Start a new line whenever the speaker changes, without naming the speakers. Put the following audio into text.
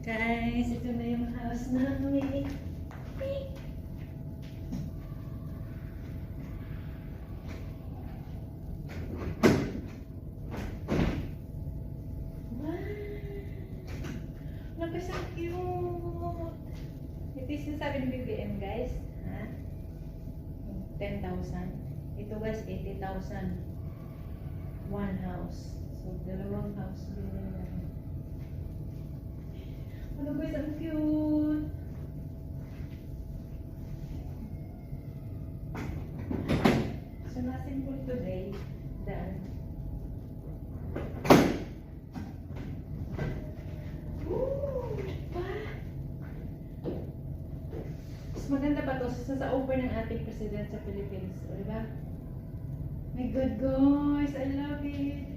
Guys, ito na yung house namin. Look, so cute! Ito yung sinasabi ng BBM, guys. Ha? 10,000. Ito guys, 80,000. One house. So, dalawang house. Ano guys, ang cute! So, na-simple today. Done. Maganda ba ito? Sa offer ng ating president sa Philippines. O, diba? My God, guys! I love it!